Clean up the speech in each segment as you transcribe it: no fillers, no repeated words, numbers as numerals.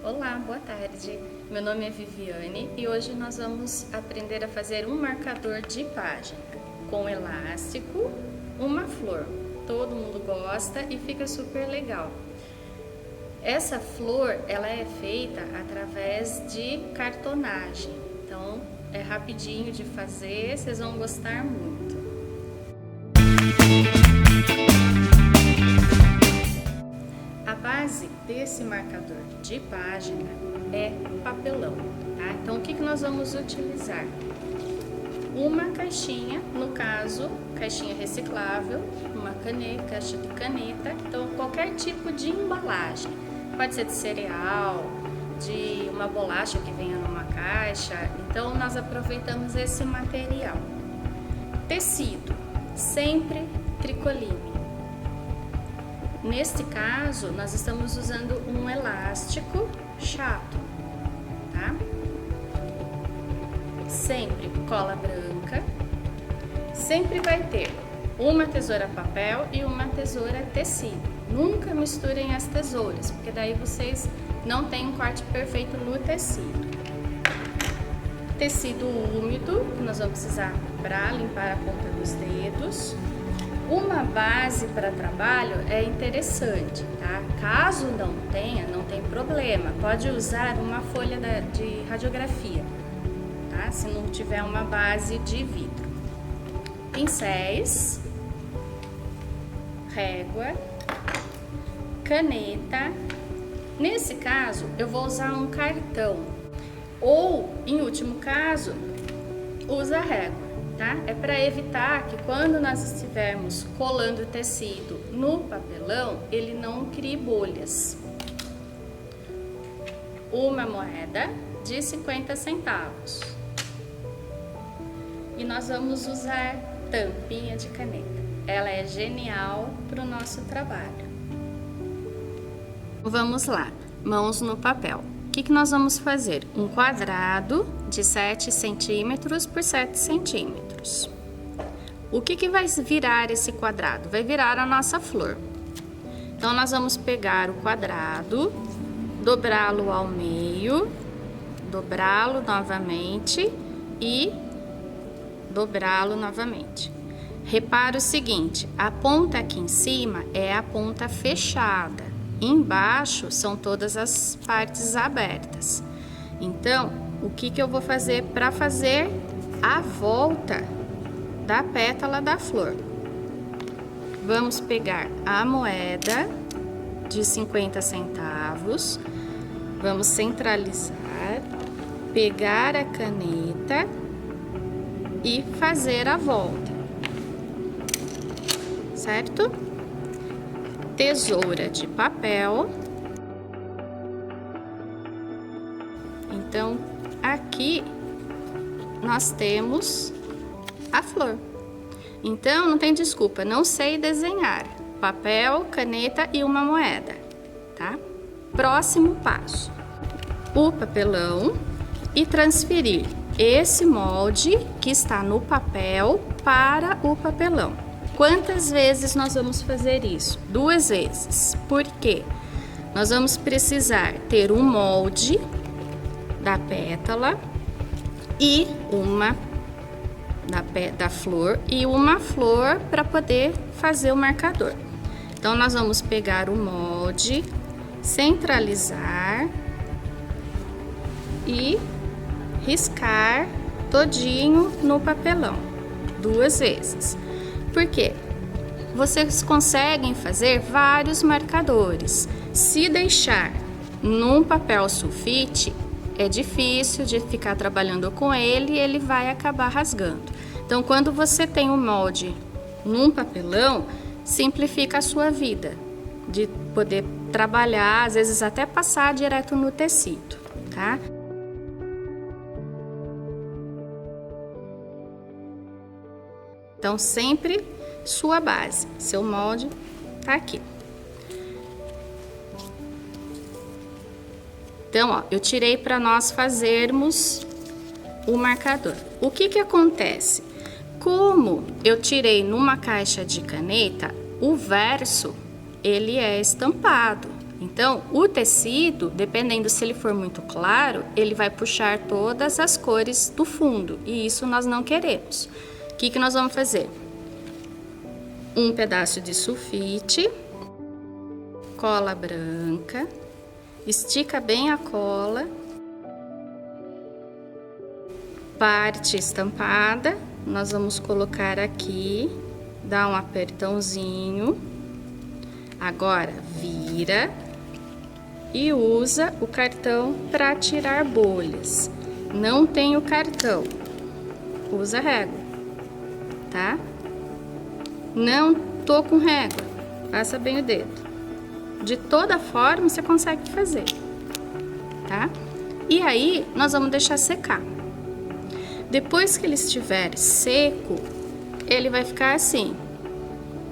Olá, boa tarde. Meu nome é Viviane e hoje nós vamos aprender a fazer um marcador de página com elástico, uma flor. Todo mundo gosta e fica super legal. Essa flor, ela é feita através de cartonagem. Então, é rapidinho de fazer, vocês vão gostar muito. A base desse marcador de página é papelão, tá? Então, o que nós vamos utilizar? Uma caixinha, no caso, caixinha reciclável, uma caneta, caixa de caneta, então qualquer tipo de embalagem. Pode ser de cereal, de uma bolacha que venha numa caixa, então nós aproveitamos esse material. Tecido, sempre tricoline. Neste caso, nós estamos usando um elástico chato, tá? Sempre cola branca, sempre vai ter uma tesoura papel e uma tesoura tecido. Nunca misturem as tesouras, porque daí vocês não têm um corte perfeito no tecido. Tecido úmido, que nós vamos precisar para limpar a ponta dos dedos. Uma base para trabalho é interessante, tá? Caso não tenha, não tem problema. Pode usar uma folha de radiografia, tá? Se não tiver uma base de vidro. Pincéis, régua, caneta. Nesse caso, eu vou usar um cartão. Ou, em último caso, usa a régua. Tá? É para evitar que quando nós estivermos colando o tecido no papelão, ele não crie bolhas. Uma moeda de 50 centavos. E nós vamos usar tampinha de caneta. Ela é genial para o nosso trabalho. Vamos lá, mãos no papel. O que nós vamos fazer? Um quadrado de 7 centímetros por 7 centímetros. O que vai virar esse quadrado? Vai virar a nossa flor. Então, nós vamos pegar o quadrado, dobrá-lo ao meio, dobrá-lo novamente e dobrá-lo novamente. Repara o seguinte, a ponta aqui em cima é a ponta fechada. Embaixo são todas as partes abertas. Então, o que eu vou fazer para fazer a volta da pétala da flor? Vamos pegar a moeda de 50 centavos, vamos centralizar, pegar a caneta e fazer a volta, certo? Tesoura de papel. Então, aqui nós temos a flor. Então, não tem desculpa, não sei desenhar. Papel, caneta e uma moeda, tá? Próximo passo. O papelão e transferir esse molde que está no papel para o papelão. Quantas vezes nós vamos fazer isso? 2 vezes. Por quê? Nós vamos precisar ter um molde da pétala e uma da flor e uma flor para poder fazer o marcador. Então, nós vamos pegar o molde, centralizar e riscar todinho no papelão 2 vezes. Por quê? Vocês conseguem fazer vários marcadores. Se deixar num papel sulfite, é difícil de ficar trabalhando com ele e ele vai acabar rasgando. Então, quando você tem um molde num papelão, simplifica a sua vida de poder trabalhar, às vezes até passar direto no tecido, tá? Então, sempre sua base, seu molde tá aqui. Então, ó, eu tirei para nós fazermos o marcador. O que acontece? Como eu tirei numa caixa de caneta, o verso, ele é estampado. Então, o tecido, dependendo se ele for muito claro, ele vai puxar todas as cores do fundo, e isso nós não queremos. O que nós vamos fazer? Um pedaço de sulfite, cola branca, estica bem a cola, parte estampada, nós vamos colocar aqui, dá um apertãozinho, agora vira e usa o cartão para tirar bolhas. Não tem o cartão, usa régua, tá? Não tô com régua, passa bem o dedo. De toda forma você consegue fazer, tá? E aí nós vamos deixar secar. Depois que ele estiver seco, ele vai ficar assim,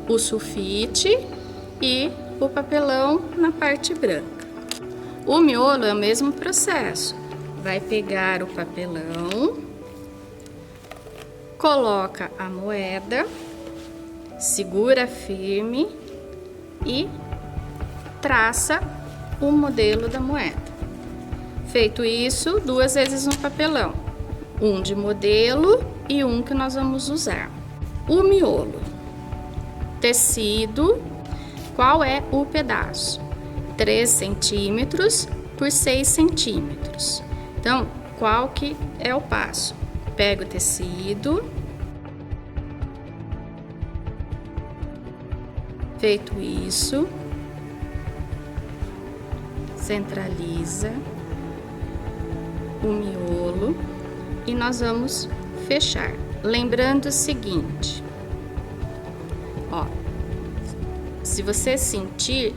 o sulfite e o papelão na parte branca. O miolo é o mesmo processo. Vai pegar o papelão, coloca a moeda, segura firme e traça o modelo da moeda. Feito isso, 2 vezes no papelão. Um de modelo e um que nós vamos usar. O miolo. Tecido. Qual é o pedaço? 3 centímetros por 6 centímetros. Então, qual que é o passo? Pega o tecido. Feito isso, centraliza o miolo e nós vamos fechar. Lembrando o seguinte, ó, se você sentir,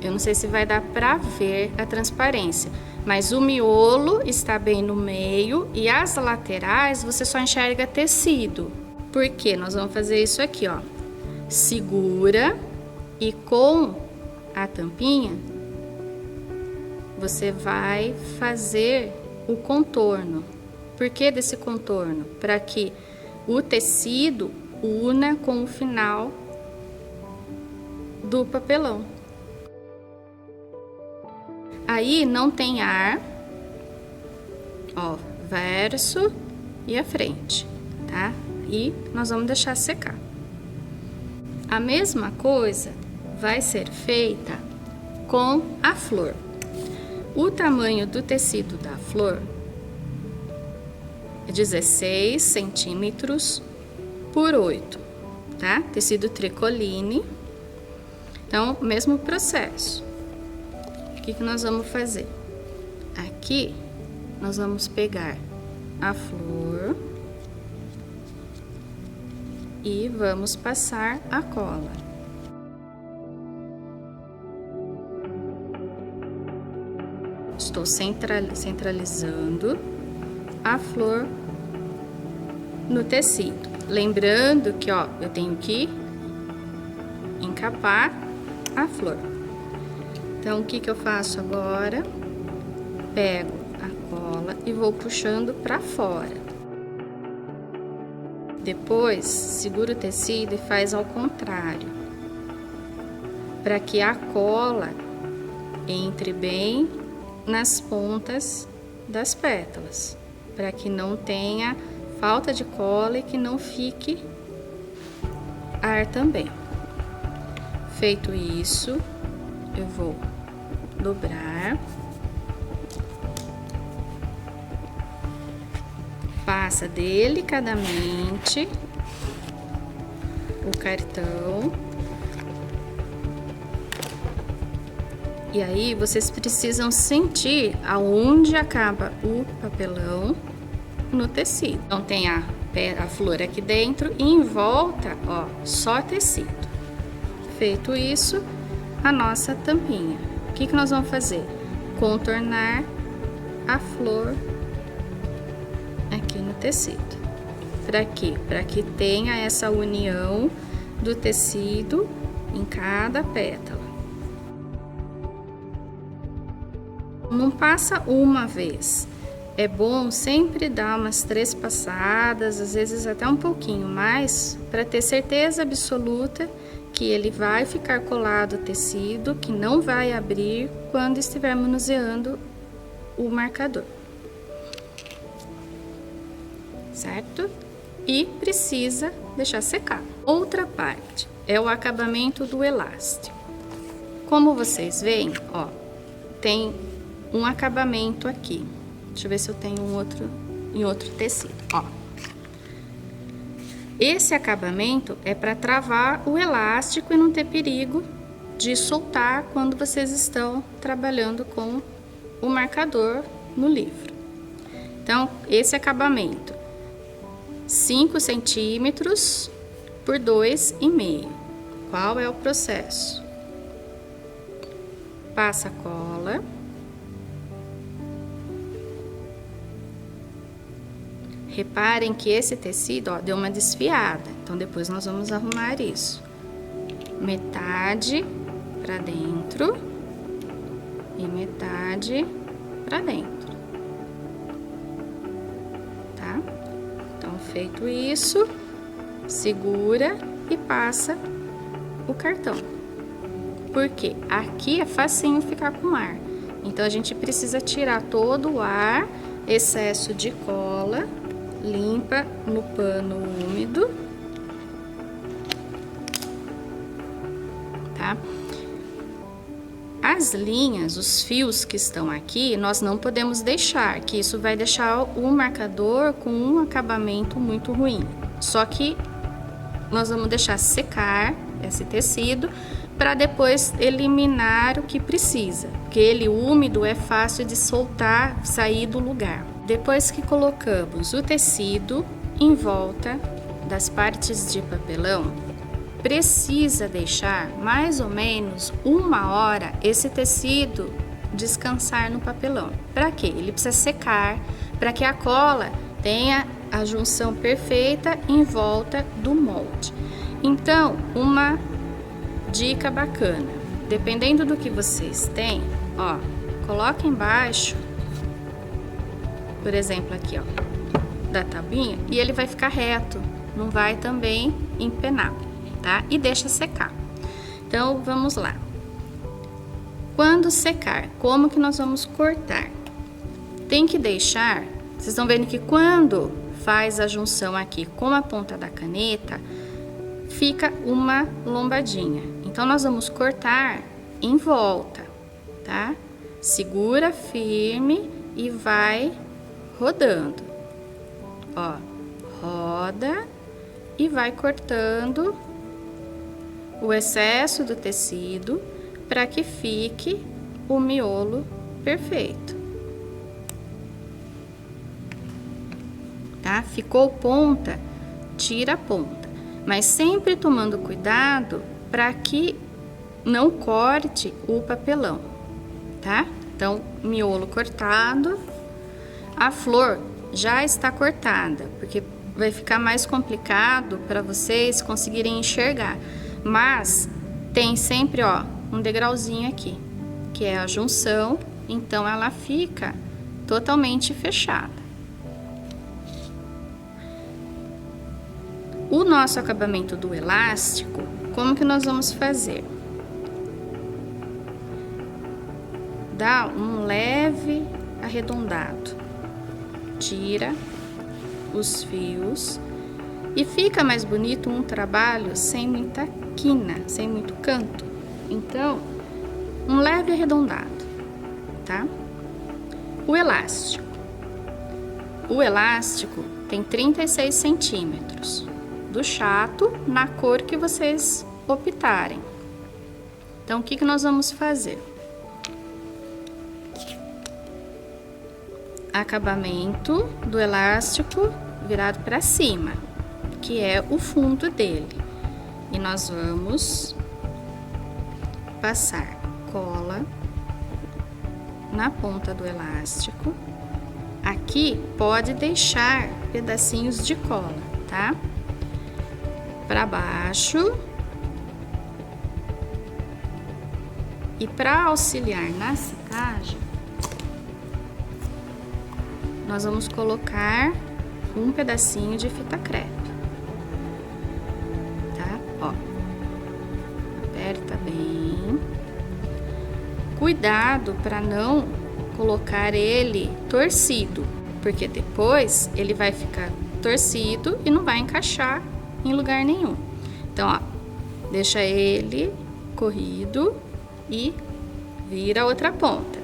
eu não sei se vai dar pra ver a transparência, mas o miolo está bem no meio e as laterais você só enxerga tecido. Por quê? Nós vamos fazer isso aqui, ó. Segura e com a tampinha você vai fazer o contorno. Por que desse contorno? Para que o tecido una com o final do papelão. Aí não tem ar, ó, verso e a frente, tá? E nós vamos deixar secar. A mesma coisa vai ser feita com a flor. O tamanho do tecido da flor é 16 centímetros por 8, tá? Tecido tricoline. Então, mesmo processo. O que nós vamos fazer? Aqui, nós vamos pegar a flor e vamos passar a cola. Estou centralizando a flor no tecido. Lembrando que, ó, eu tenho que encapar a flor. Então, o que eu faço agora? Pego a cola e vou puxando para fora. Depois, segura o tecido e faz ao contrário, para que a cola entre bem nas pontas das pétalas, para que não tenha falta de cola e que não fique ar também. Feito isso, eu vou dobrar, passa delicadamente o cartão. E aí, vocês precisam sentir aonde acaba o papelão no tecido. Então, tem a flor aqui dentro e em volta, ó, só tecido. Feito isso, a nossa tampinha. O que nós vamos fazer? Contornar a flor aqui no tecido. Para quê? Para que tenha essa união do tecido em cada pétala. Não passa uma vez. É bom sempre dar umas 3 passadas, às vezes até um pouquinho mais, para ter certeza absoluta que ele vai ficar colado ao tecido, que não vai abrir quando estiver manuseando o marcador, certo? E precisa deixar secar. Outra parte é o acabamento do elástico. Como vocês veem, ó, tem um acabamento aqui. Deixa eu ver se eu tenho em outro tecido, ó. Esse acabamento é para travar o elástico e não ter perigo de soltar quando vocês estão trabalhando com o marcador no livro. Então, esse acabamento, 5 centímetros por 2,5. Qual é o processo? Passa a cola. Reparem que esse tecido, ó, deu uma desfiada, então depois nós vamos arrumar isso. Metade para dentro e metade para dentro, tá? Então, feito isso, segura e passa o cartão. Porque aqui é facinho ficar com ar. Então, a gente precisa tirar todo o ar, excesso de cola, limpa no pano úmido, tá? As linhas, os fios que estão aqui, nós não podemos deixar, que isso vai deixar o marcador com um acabamento muito ruim. Só que nós vamos deixar secar esse tecido para depois eliminar o que precisa, porque ele úmido é fácil de soltar, sair do lugar. Depois que colocamos o tecido em volta das partes de papelão, precisa deixar mais ou menos 1 hora esse tecido descansar no papelão. Para quê? Ele precisa secar, para que a cola tenha a junção perfeita em volta do molde. Então, uma dica bacana, dependendo do que vocês têm, ó, coloca embaixo, por exemplo aqui, ó, da tabuinha, e ele vai ficar reto, não vai também empenar, tá? E deixa secar. Então, vamos lá. Quando secar, como que nós vamos cortar? Tem que deixar, vocês estão vendo que quando faz a junção aqui com a ponta da caneta, fica uma lombadinha. Então, nós vamos cortar em volta, tá? Segura firme e vai rodando. Ó, roda e vai cortando o excesso do tecido para que fique o miolo perfeito. Tá? Ficou ponta, tira a ponta, mas sempre tomando cuidado para que não corte o papelão, tá? Então, miolo cortado, a flor já está cortada, porque vai ficar mais complicado para vocês conseguirem enxergar, mas tem sempre, ó, um degrauzinho aqui, que é a junção, então ela fica totalmente fechada. O nosso acabamento do elástico, como que nós vamos fazer? Dá um leve arredondado, tira os fios e fica mais bonito um trabalho sem muita quina, sem muito canto. Então, um leve arredondado, tá? O elástico tem 36 centímetros. Do chato, na cor que vocês optarem. Então, o que nós vamos fazer? Acabamento do elástico virado para cima, que é o fundo dele. E nós vamos passar cola na ponta do elástico. Aqui pode deixar pedacinhos de cola, tá? Para baixo. E para auxiliar na secagem, nós vamos colocar um pedacinho de fita crepe, tá? Ó. cuidado para não colocar ele torcido, porque depois ele vai ficar torcido e não vai encaixar em lugar nenhum. Então, ó, deixa ele corrido e vira a outra ponta.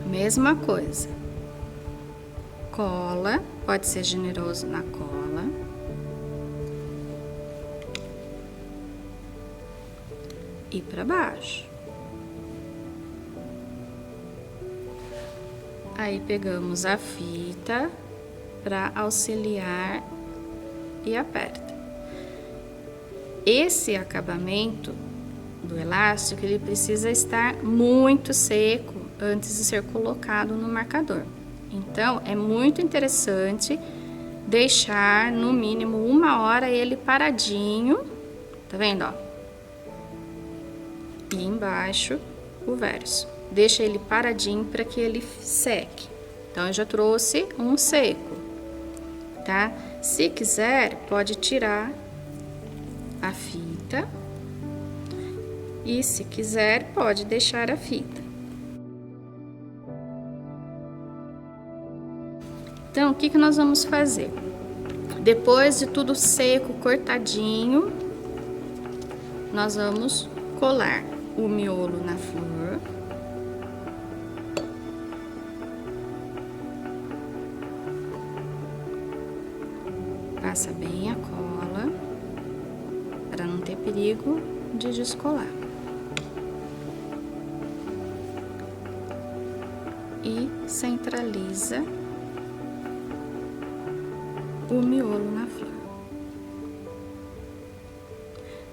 Mesma coisa. Cola, pode ser generoso na cola. E para baixo. Aí pegamos a fita para auxiliar e aperta. Esse acabamento do elástico, ele precisa estar muito seco antes de ser colocado no marcador. Então, é muito interessante deixar no mínimo 1 hora ele paradinho, tá vendo, ó? E embaixo o verso. Deixa ele paradinho para que ele seque. Então, eu já trouxe um seco, tá? Se quiser, pode tirar a fita. E se quiser, pode deixar a fita. Então, o que que nós vamos fazer? Depois de tudo seco, cortadinho, nós vamos colar o miolo na flor. Passa bem a cola, para não ter perigo de descolar. E centraliza o miolo na flor.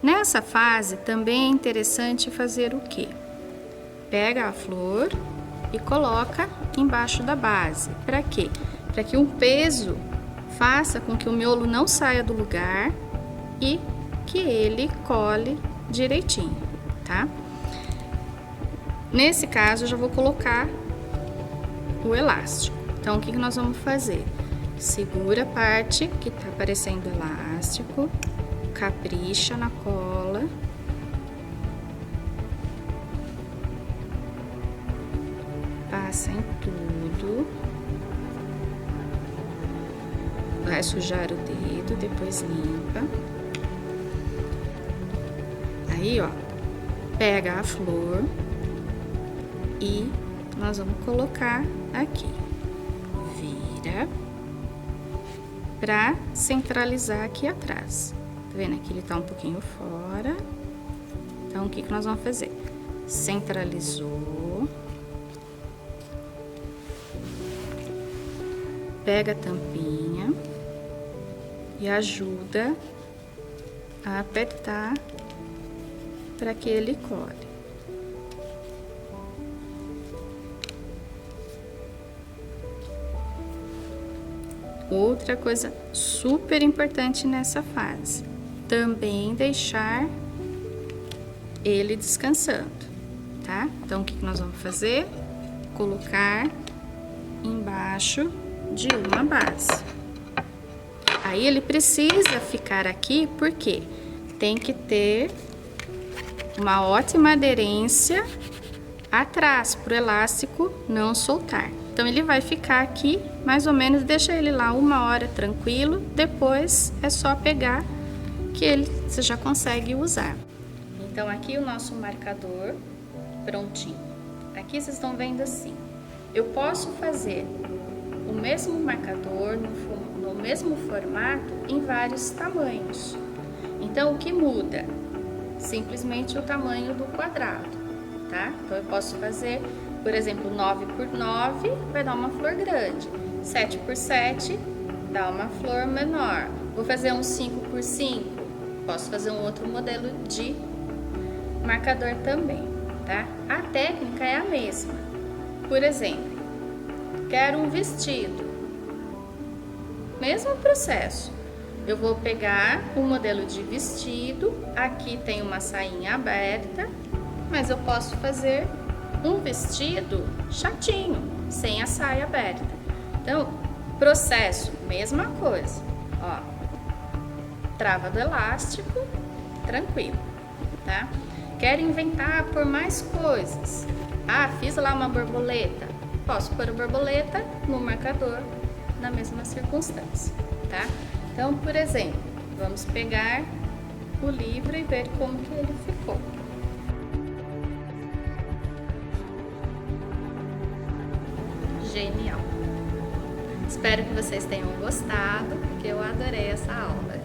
Nessa fase também é interessante fazer o quê? Pega a flor e coloca embaixo da base. Para quê? Para que um peso faça com que o miolo não saia do lugar e que ele cole direitinho, tá? Nesse caso, eu já vou colocar o elástico. Então, o que que nós vamos fazer? Segura a parte que tá aparecendo elástico, capricha na cola. Passa em tudo. Vai sujar o dedo, depois limpa. Aí, ó, pega a flor e nós vamos colocar aqui. Vira para centralizar aqui atrás. Tá vendo? Aqui ele tá um pouquinho fora. Então, o que que nós vamos fazer? Centralizou. Pega a tampinha e ajuda a apertar para que ele cole. Outra coisa super importante nessa fase, também deixar ele descansando, tá? Então, o que nós vamos fazer? Colocar embaixo de uma base. Aí, ele precisa ficar aqui, porque tem que ter uma ótima aderência atrás, para o elástico não soltar. Então, ele vai ficar aqui, mais ou menos, deixa ele lá 1 hora tranquilo, depois é só pegar que você já consegue usar. Então, aqui o nosso marcador prontinho. Aqui vocês estão vendo assim, eu posso fazer o mesmo marcador no mesmo formato em vários tamanhos. Então, o que muda? Simplesmente o tamanho do quadrado, tá? Então, eu posso fazer, por exemplo, 9 por 9 vai dar uma flor grande, 7 por 7 dá uma flor menor. Vou fazer um 5 por 5, posso fazer um outro modelo de marcador também, tá? A técnica é a mesma. Por exemplo, quero um vestido, mesmo processo. Eu vou pegar o modelo de vestido, aqui tem uma sainha aberta, mas eu posso fazer um vestido chatinho, sem a saia aberta. Então, processo, mesma coisa, ó, trava do elástico, tranquilo, tá? Quero inventar por mais coisas, Ah, fiz lá uma borboleta. Posso pôr a borboleta no marcador na mesma circunstância, tá? Então, por exemplo, vamos pegar o livro e ver como que ele ficou. Genial! Espero que vocês tenham gostado, porque eu adorei essa aula.